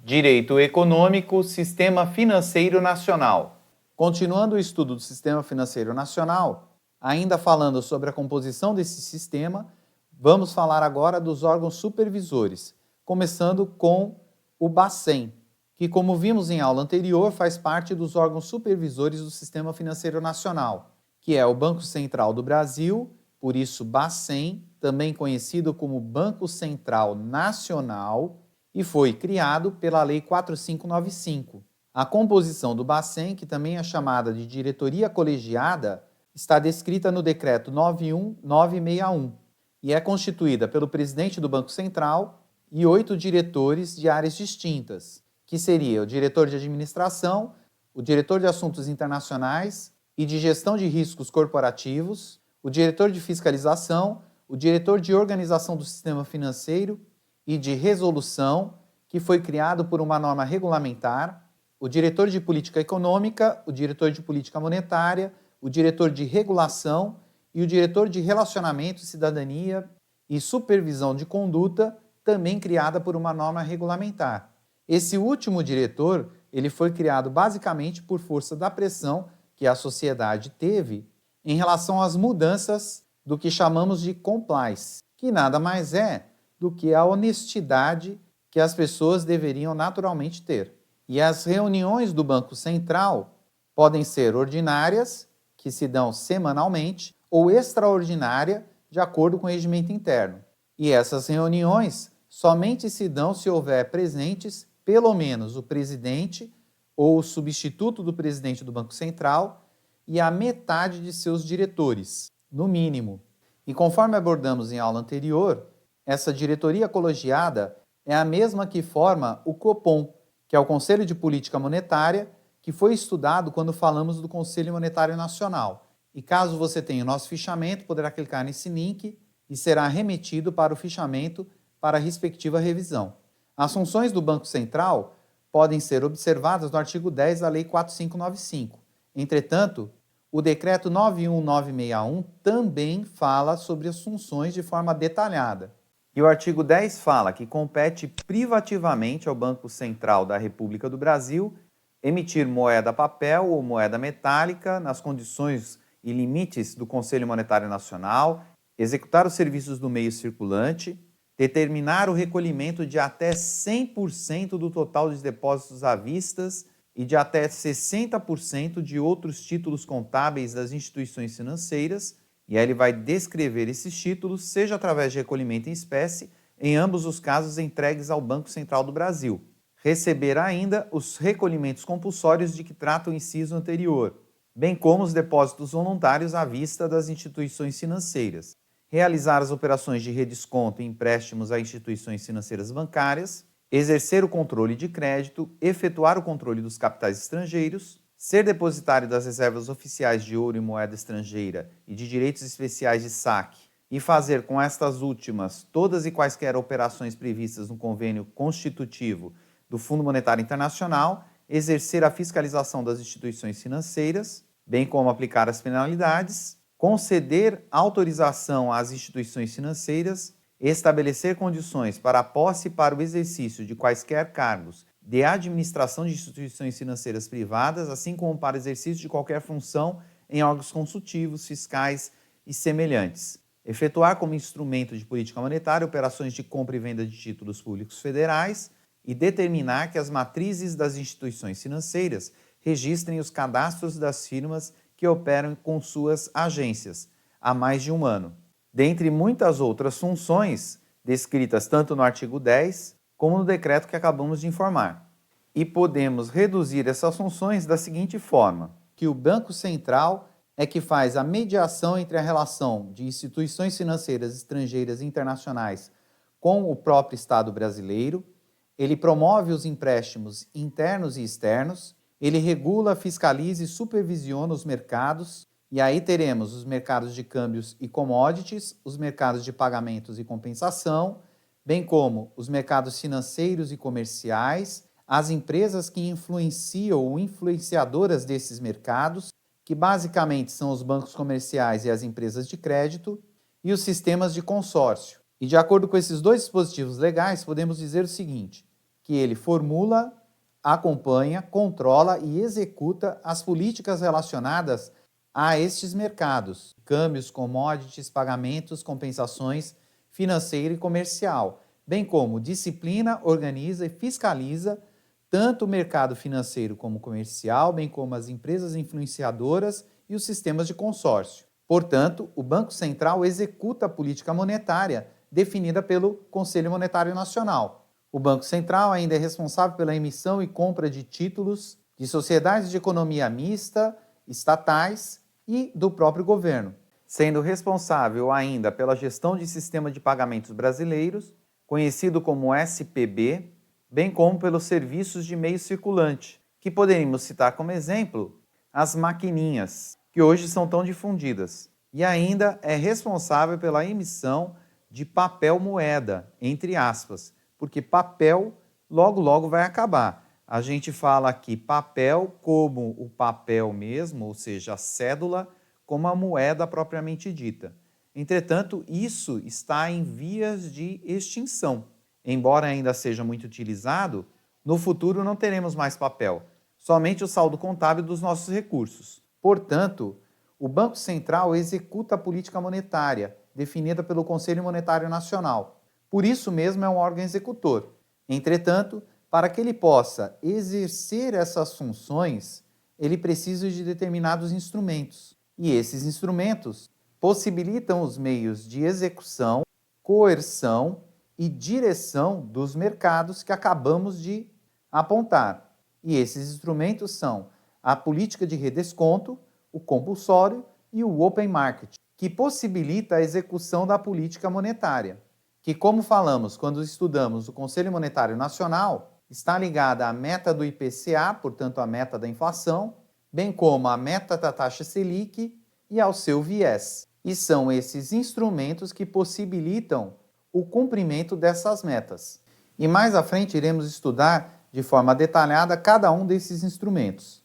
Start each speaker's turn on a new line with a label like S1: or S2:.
S1: Direito Econômico, Sistema Financeiro Nacional. Continuando o estudo do Sistema Financeiro Nacional, ainda falando sobre a composição desse sistema, vamos falar agora dos órgãos supervisores, começando com o Bacen, que, como vimos em aula anterior, faz parte dos órgãos supervisores do Sistema Financeiro Nacional, que é o Banco Central do Brasil, por isso Bacen, também conhecido como Banco Central Nacional, e foi criado pela Lei 4595. A composição do Bacen, que também é chamada de diretoria colegiada, está descrita no Decreto 91961 e é constituída pelo presidente do Banco Central e 8 diretores de áreas distintas, que seria o diretor de administração, o diretor de assuntos internacionais e de gestão de riscos corporativos, o diretor de fiscalização, o diretor de organização do sistema financeiro e de resolução, que foi criado por uma norma regulamentar, o diretor de política econômica, o diretor de política monetária, o diretor de regulação e o diretor de relacionamento, cidadania e supervisão de conduta, também criada por uma norma regulamentar. Esse último diretor, ele foi criado basicamente por força da pressão que a sociedade teve em relação às mudanças do que chamamos de compliance, que nada mais é do que a honestidade que as pessoas deveriam naturalmente ter. E as reuniões do Banco Central podem ser ordinárias, que se dão semanalmente, ou extraordinária, de acordo com o regimento interno. E essas reuniões somente se dão se houver presentes pelo menos o presidente ou o substituto do presidente do Banco Central e a metade de seus diretores, no mínimo. E conforme abordamos em aula anterior, essa diretoria colegiada é a mesma que forma o Copom, que é o Conselho de Política Monetária, que foi estudado quando falamos do Conselho Monetário Nacional. E caso você tenha o nosso fichamento, poderá clicar nesse link e será remetido para o fichamento para a respectiva revisão. As funções do Banco Central podem ser observadas no artigo 10 da Lei 4595. Entretanto, o Decreto 91961 também fala sobre as funções de forma detalhada. E o artigo 10 fala que compete privativamente ao Banco Central da República do Brasil emitir moeda papel ou moeda metálica nas condições e limites do Conselho Monetário Nacional, executar os serviços do meio circulante, determinar o recolhimento de até 100% do total de depósitos à vista e de até 60% de outros títulos contábeis das instituições financeiras, e aí ele vai descrever esses títulos, seja através de recolhimento em espécie, em ambos os casos entregues ao Banco Central do Brasil. Receber ainda os recolhimentos compulsórios de que trata o inciso anterior, bem como os depósitos voluntários à vista das instituições financeiras. Realizar as operações de redesconto e empréstimos a instituições financeiras bancárias, exercer o controle de crédito, efetuar o controle dos capitais estrangeiros, ser depositário das reservas oficiais de ouro e moeda estrangeira e de direitos especiais de saque e fazer com estas últimas todas e quaisquer operações previstas no convênio constitutivo do Fundo Monetário Internacional, exercer a fiscalização das instituições financeiras, bem como aplicar as penalidades, conceder autorização às instituições financeiras, estabelecer condições para a posse e para o exercício de quaisquer cargos de administração de instituições financeiras privadas, assim como para exercício de qualquer função em órgãos consultivos, fiscais e semelhantes. Efetuar como instrumento de política monetária operações de compra e venda de títulos públicos federais e determinar que as matrizes das instituições financeiras registrem os cadastros das firmas que operam com suas agências há mais de um ano. Dentre muitas outras funções, descritas tanto no artigo 10 como no decreto que acabamos de informar. E podemos reduzir essas funções da seguinte forma, que o Banco Central é que faz a mediação entre a relação de instituições financeiras estrangeiras e internacionais com o próprio Estado brasileiro, ele promove os empréstimos internos e externos, ele regula, fiscaliza e supervisiona os mercados, e aí teremos os mercados de câmbios e commodities, os mercados de pagamentos e compensação, bem como os mercados financeiros e comerciais, as empresas que influenciam ou influenciadoras desses mercados, que basicamente são os bancos comerciais e as empresas de crédito, e os sistemas de consórcio. E de acordo com esses dois dispositivos legais, podemos dizer o seguinte, que ele formula, acompanha, controla e executa as políticas relacionadas a estes mercados: câmbios, commodities, pagamentos, compensações, financeiro e comercial, bem como disciplina, organiza e fiscaliza tanto o mercado financeiro como comercial, bem como as empresas influenciadoras e os sistemas de consórcio. Portanto, o Banco Central executa a política monetária definida pelo Conselho Monetário Nacional. O Banco Central ainda é responsável pela emissão e compra de títulos de sociedades de economia mista, estatais e do próprio governo, sendo responsável ainda pela gestão de sistema de pagamentos brasileiros, conhecido como SPB, bem como pelos serviços de meio circulante, que poderíamos citar como exemplo as maquininhas, que hoje são tão difundidas, e ainda é responsável pela emissão de papel moeda, entre aspas, porque papel logo vai acabar. A gente fala aqui papel como o papel mesmo, ou seja, a cédula, como a moeda propriamente dita. Entretanto, isso está em vias de extinção. Embora ainda seja muito utilizado, no futuro não teremos mais papel, somente o saldo contábil dos nossos recursos. Portanto, o Banco Central executa a política monetária, definida pelo Conselho Monetário Nacional. Por isso mesmo é um órgão executor. Entretanto, para que ele possa exercer essas funções, ele precisa de determinados instrumentos. E esses instrumentos possibilitam os meios de execução, coerção e direção dos mercados que acabamos de apontar. E esses instrumentos são a política de redesconto, o compulsório e o open market, que possibilita a execução da política monetária, que, como falamos quando estudamos o Conselho Monetário Nacional, está ligada à meta do IPCA, portanto a meta da inflação, bem como à meta da taxa Selic e ao seu viés. E são esses instrumentos que possibilitam o cumprimento dessas metas. E mais à frente iremos estudar de forma detalhada cada um desses instrumentos.